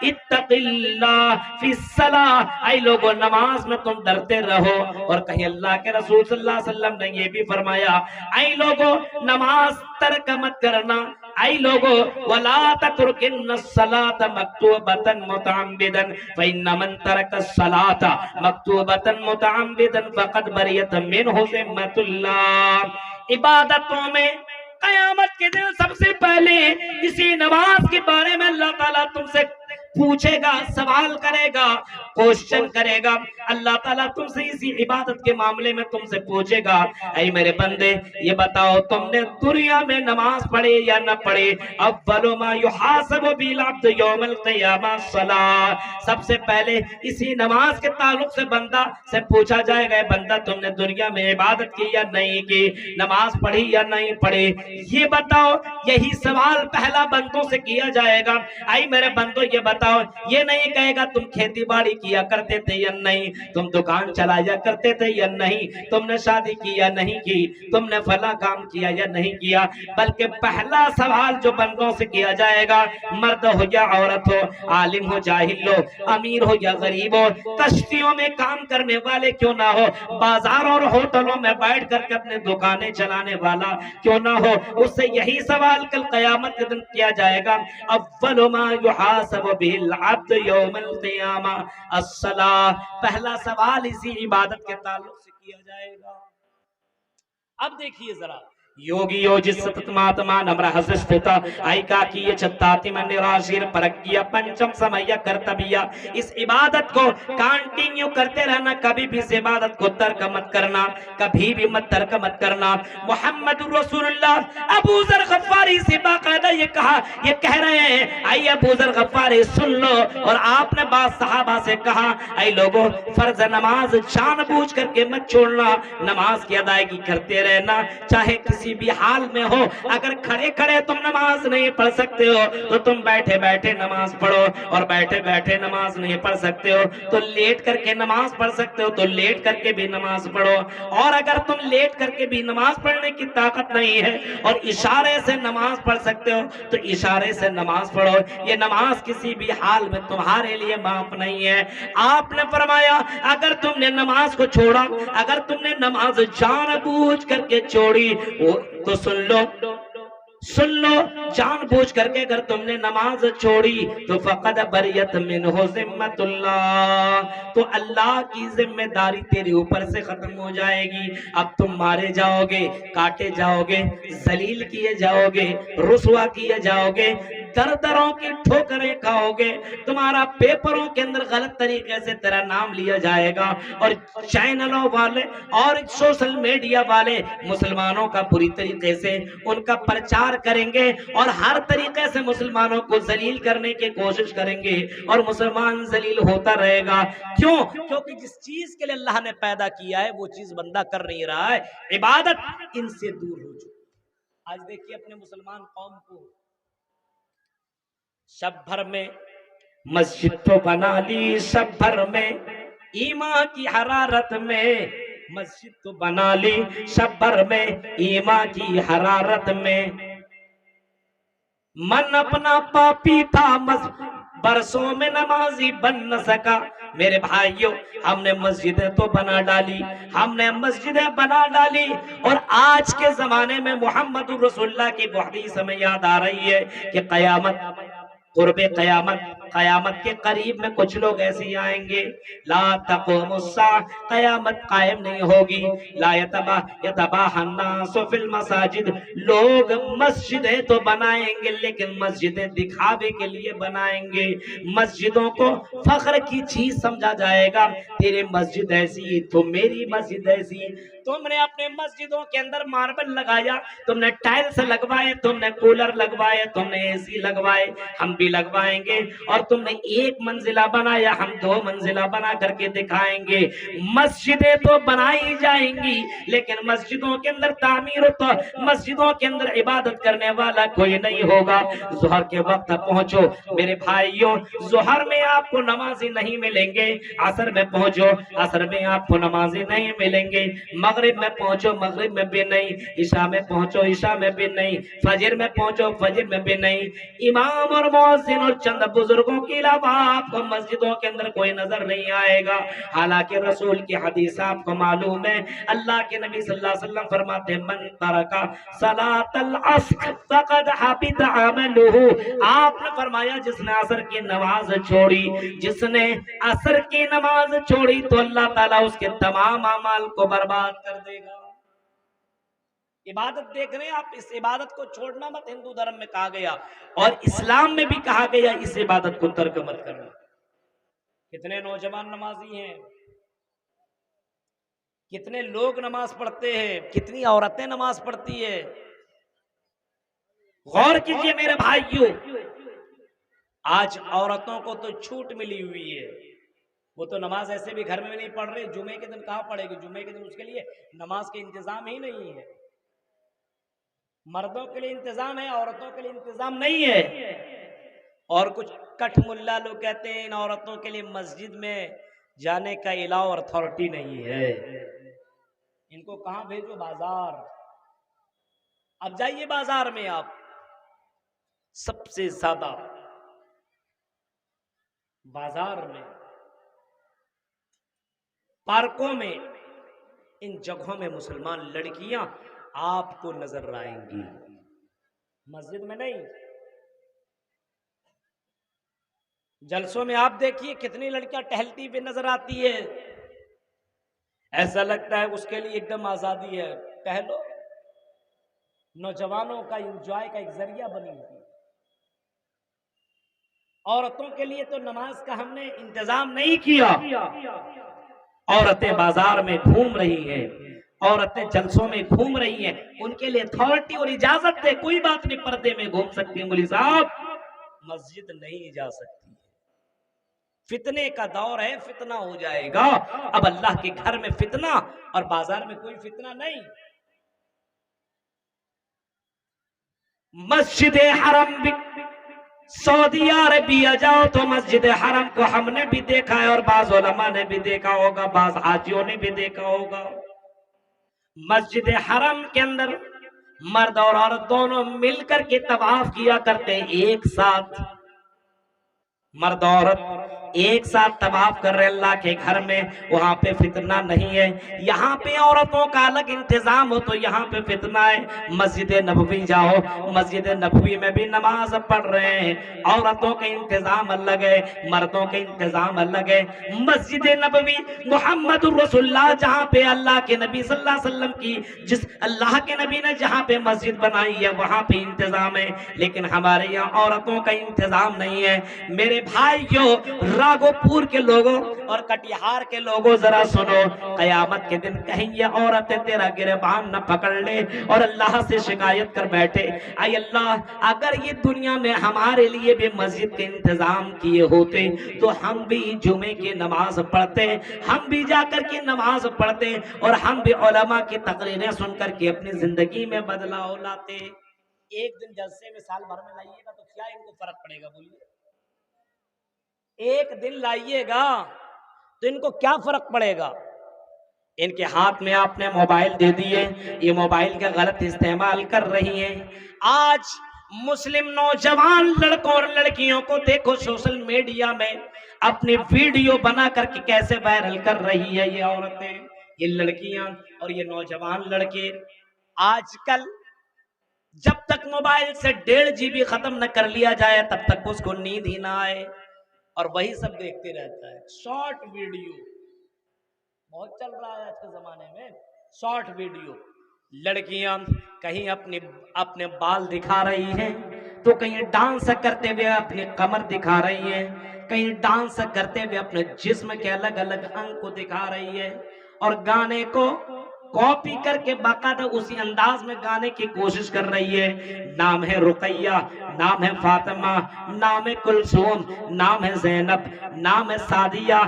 इत्तक़िल्लाह फिस्सलाह, ऐ लोगों नमाज में तुम डरते रहो। और कहीं अल्लाह के रसूल सल्लल्लाहु अलैहि वसल्लम ने ये भी फरमाया, ऐ लोगों नमाज तर्क मत करना, ऐ लोगों वला ततरुकिन्न सलात मक्तूबतन मुतअम्मिदन फइन्न मन तरक सलात मक्तूबतन मुतअम्मिदन फक़द बरियत मिनहु ज़िम्मतुल्लाह। इबादतों में कयामत के दिन सबसे पहले इसी नमाज के बारे में अल्लाह ताला तुमसे पूछेगा, सवाल करेगा, क्वेश्चन करेगा। अल्लाह ताला तुमसे इसी इबादत के मामले में तुमसे पूछेगा, ऐ मेरे बंदे ये बताओ तुमने दुनिया में नमाज पढ़े या न पढ़े। अव्वलु मा युहासबु बिल अब्द यौमल क़ियामा सलाह, सबसे पहले इसी नमाज के ताल्लुक से बंदा से पूछा जाएगा, बंदा तुमने दुनिया में इबादत की या नहीं की, नमाज पढ़ी या नहीं पढ़ी, ये बताओ। यही सवाल पहला बंदों से किया जाएगा। आई मेरे बंदो ये बताओ, ये नहीं कहेगा तुम खेती बाड़ी किया करते थे या नहीं, तुम दुकान चलाया करते थे या नहीं, तुमने शादी की या नहीं की, तुमने फला काम किया या नहीं किया, बल्कि पहला सवाल जो बंदों से किया जाएगा, मर्द हो या औरत हो, आलिम हो जाहिल हो, अमीर हो या गरीब हो, कश्तियों में काम करने वाले क्यों ना हो, बाजारों और होटलों में बैठ करके अपने दुकानें चलाने वाला क्यों ना हो, उससे यही सवाल कल कयामत के दिन किया जाएगा। अव्वलु मा युहासबु बिल अब्द यौमल क़ियामा अस्सलाह, पहला सवाल इसी इबादत के ताल्लुक से किया जाएगा। अब देखिए जरा, योगी योजिसतमात्मा नम्रहस्थिता ऐका की ये छत्ताति मन निराशीर परकिया पंचम समय कर्तव्य, इस इबादत को कंटिन्यू करते रहना, कभी भी इस इबादत को तर्क मत करना, कभी भी मत तर्क मत करना। मुहम्मदुर रसूलुल्लाह अबू ज़र गफ्फारी से बाकायदा ये कहा, ये कह रहे हैं, आई अबू ज़र गफ्फारी सुन लो। और आपने बात सहाबा से कहा, ऐ लोगों फर्ज नमाज जानबूझ करके मत छोड़ना, नमाज की अदायगी करते रहना, चाहे किसी भी हाल में हो। अगर खड़े खड़े तुम नमाज नहीं पढ़ सकते हो तो तुम बैठे बैठे नमाज पढ़ो, और बैठे बैठे नमाज नहीं पढ़ सकते हो तो लेट करके नमाज पढ़ सकते हो, तो लेट करके भी नमाज पढ़ो। और अगर तुम लेट करके भी नमाज पढ़ने की ताकत नहीं है और इशारे से नमाज पढ़ सकते हो तो इशारे से नमाज पढ़ो। ये नमाज किसी भी हाल में तुम्हारे लिए माफ नहीं है। आपने फरमाया अगर तुमने नमाज को छोड़ा, अगर तुमने नमाज जानबूझ करके छोड़ी तो सुन लो जानबूझ करके अगर तुमने नमाज छोड़ी तो फक़द बरियत मिनहु ज़िम्मतुल्लाह, तो अल्लाह की जिम्मेदारी तेरे ऊपर से खत्म हो जाएगी। अब तुम मारे जाओगे, काटे जाओगे, जलील किए जाओगे, रुसवा किए जाओगे, दर दरों की ठोकरें खाओगे, तुम्हारा पेपरों के अंदर गलत तरीके से तेरा नाम लिया जाएगा, और चैनलों वाले और सोशल मीडिया वाले मुसलमानों का बुरी तरीके से उनका प्रचार करेंगे और हर तरीके से मुसलमानों को जलील करने की कोशिश करेंगे, और मुसलमान जलील होता रहेगा। क्यों? क्योंकि जिस चीज के लिए अल्लाह ने पैदा किया है वो चीज बंदा कर नहीं रहा है, इबादत इनसे दूर हो चुकी। आज देखिए अपने मुसलमान कौम को, शब भर में मस्जिद तो बना ली, शब भर में ईमान की हरारत में मस्जिद तो बना ली, शब भर में ईमान की हरारत में मन अपना पापी था, बरसों में नमाजी बन न सका। मेरे भाइयों हमने मस्जिदें तो बना डाली, हमने मस्जिदें बना डाली, और आज के जमाने में मोहम्मद रसूलुल्लाह की हदीस हमें याद आ रही है कि कयामत कुर्बे कयामत के करीब में कुछ लोग ऐसे आएंगे, ला तक़ूमुस्सा, कयामत कायम नहीं होगी, ला यतबाहन्नासु फिल मसाजिद, लोग मस्जिदें तो बनाएंगे लेकिन मस्जिदें दिखावे के लिए बनाएंगे, मस्जिदों को फख्र की चीज समझा जाएगा। तेरी मस्जिद ऐसी तो मेरी मस्जिद ऐसी, तुमने अपने मस्जिदों के अंदर मार्बल लगाया, तुमने टाइल्स लगवाए, तुमने कूलर लगवाए, तुमने एसी लगवाए, हम भी लगवाएंगे, और तुमने एक मंजिला बनाया, हम 2 मंजिला बना करके दिखाएंगे। मस्जिदें तो बनाई जाएंगी लेकिन मस्जिदों के अंदर तामीर, तो मस्जिदों के अंदर इबादत करने वाला कोई नहीं होगा। जोहर के वक्त पहुंचो मेरे भाइयों, जोहर में आपको नमाजी नहीं मिलेंगे, असर में पहुंचो, असर में आपको नमाजी नहीं मिलेंगे, मगरिब में पहुंचो, मगरिब में भी नहीं, इशा में पहुंचो, इशा में भी नहीं, फजर में पहुंचो, फजर में भी नहीं। इमाम और मुअज्जिन और चंद बुजुर्गों के अलावा आपको मस्जिदों के अंदर कोई नजर नहीं आएगा। हालांकि रसूल की हदीस आपको मालूम है, अल्लाह के नबी सल्लल्लाहु अलैहि वसल्लम फरमाते हैं, मन तरका सलातल अस्र फक़द हबित अमलुहु। आपने फरमाया जिसने असर की नमाज छोड़ी, जिसने असर की नमाज छोड़ी तो अल्लाह ताला उसके तमाम अमाल को बर्बाद कर देगा। इबादत देख रहे हैं आप, इस इबादत को छोड़ना मत, हिंदू धर्म में कहा गया और इस्लाम में भी कहा गया इस इबादत को तर्क मत करना। कितने नौजवान नमाजी हैं, कितने लोग नमाज पढ़ते हैं, कितनी औरतें नमाज पढ़ती है। गौर कीजिए मेरे भाइयों, आज औरतों को तो छूट मिली हुई है, वो तो नमाज ऐसे भी घर में नहीं पढ़ रहे, जुमे के दिन कहां पढ़ेगी, जुमे के दिन उसके लिए नमाज के इंतजाम ही नहीं है। मर्दों के लिए इंतजाम है, औरतों के लिए इंतजाम नहीं है। और कुछ कठ मुल्ला लोग कहते हैं इन औरतों के लिए मस्जिद में जाने का अलाउ अथॉरिटी नहीं है, इनको कहां भेजो, बाजार। अब जाइए बाजार में आप, सबसे ज्यादा बाजार में, पार्कों में, इन जगहों में मुसलमान लड़कियां आपको नजर आएंगी, मस्जिद में नहीं। जलसों में आप देखिए कितनी लड़कियां टहलती हुई नजर आती है, ऐसा लगता है उसके लिए एकदम आजादी है, टहलो। नौजवानों का एंजॉय का एक जरिया बनी हुई। औरतों के लिए तो नमाज का हमने इंतजाम नहीं किया। औरतें बाजार में घूम रही हैं, औरतें जलसों में घूम रही हैं, उनके लिए अथॉरिटी और इजाजत है, कोई बात नहीं, पर्दे में घूम सकती है। मौलवी साहब मस्जिद नहीं जा सकती, फितने का दौर है, फितना हो जाएगा। अब अल्लाह के घर में फितना और बाजार में कोई फितना नहीं। मस्जिद हरम भी, सऊदी अरबिया जाओ तो मस्जिद हरम को हमने भी देखा है और बाज़ उलमा ने भी देखा होगा, बाज़ हाजियों ने भी देखा होगा। मस्जिद हरम के अंदर मर्द और औरत दोनों मिलकर के तवाफ किया करते हैं, एक साथ मर्द औरत एक साथ तवाफ कर रहे अल्लाह के घर में, वहां पे फितना नहीं है। यहाँ पे औरतों का अलग इंतजाम हो तो यहाँ पे फितना है। मस्जिद नबवी जाओ, मस्जिद नबवी में भी नमाज पढ़ रहे हैं, औरतों का इंतजाम अलग है, मर्दों का इंतजाम अलग है। मस्जिद नबवी मोहम्मद रसूलुल्लाह, जहाँ पे अल्लाह के नबी सल्लल्लाहु अलैहि वसल्लम की, जिस अल्लाह के नबी ने जहाँ पे मस्जिद बनाई है वहां पे इंतजाम है, लेकिन हमारे यहाँ औरतों का इंतजाम नहीं है। मेरे भाइयों, राघोपुर के लोगों और कटिहार के लोगों जरा सुनो, कयामत के दिन कहीं ये औरतें तेरा गिरबान न पकड़ ले और अल्लाह से शिकायत कर बैठे, आई अल्लाह अगर ये दुनिया में हमारे लिए भी मस्जिद के इंतजाम किए होते तो हम भी जुमे की नमाज पढ़ते, हम भी जाकर के नमाज पढ़ते और हम भी उलमा की तकरीरें सुनकर के अपनी जिंदगी में बदलाव लाते। एक दिन जलसे में साल भर में लाइएगा तो क्या इनको फर्क पड़ेगा, बोलिए? एक दिन लाइएगा तो इनको क्या फर्क पड़ेगा? इनके हाथ में आपने मोबाइल दे दिए, ये मोबाइल का गलत इस्तेमाल कर रही हैं। आज मुस्लिम नौजवान लड़कों और लड़कियों को देखो सोशल मीडिया में अपनी वीडियो बना करके कैसे वायरल कर रही है ये औरतें, ये लड़कियां और ये नौजवान लड़के। आजकल जब तक मोबाइल से 1.5 GB खत्म न कर लिया जाए तब तक उसको नींद ही ना आए और वही सब देखते रहता है। शॉर्ट वीडियो बहुत चल रहा है आज के जमाने में, शॉर्ट वीडियो। लड़कियां कहीं अपने बाल दिखा रही हैं तो कहीं डांस करते हुए अपनी कमर दिखा रही हैं, कहीं डांस करते हुए अपने जिस्म के अलग अलग अंग को दिखा रही है और गाने को कॉपी करके बाकायदा उसी अंदाज में गाने की कोशिश कर रही है। नाम है रुकैया, नाम है फातिमा, नाम है कुलसूम, नाम है जैनब, नाम है सादिया,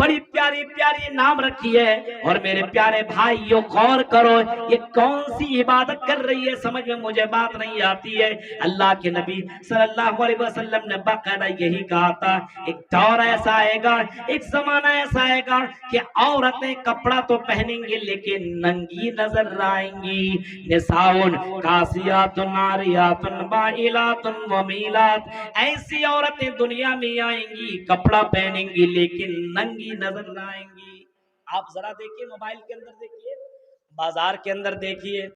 बड़ी प्यारी प्यारी नाम रखी है। और मेरे प्यारे भाइयों गौर करो, ये कौन सी इबादत कर रही है, समझ में मुझे बात नहीं आती है। अल्लाह के नबी सल्लल्लाहु अलैहि वसल्लम ने बाकायदा यही कहा था, एक दौर ऐसा आएगा, एक जमाना ऐसा आएगा कि औरतें कपड़ा तो पहनेंगी लेकिन नंगी नजर आएंगी। निसाउन कासियातुन नारियातुन बाइलातुन वमीलात, ऐसी औरतें दुनिया में आएंगी, कपड़ा पहनेंगी लेकिन नंगी नजर आएंगी। आप जरा देखिए, मोबाइल के अंदर देखिए, बाजार के अंदर देखिए,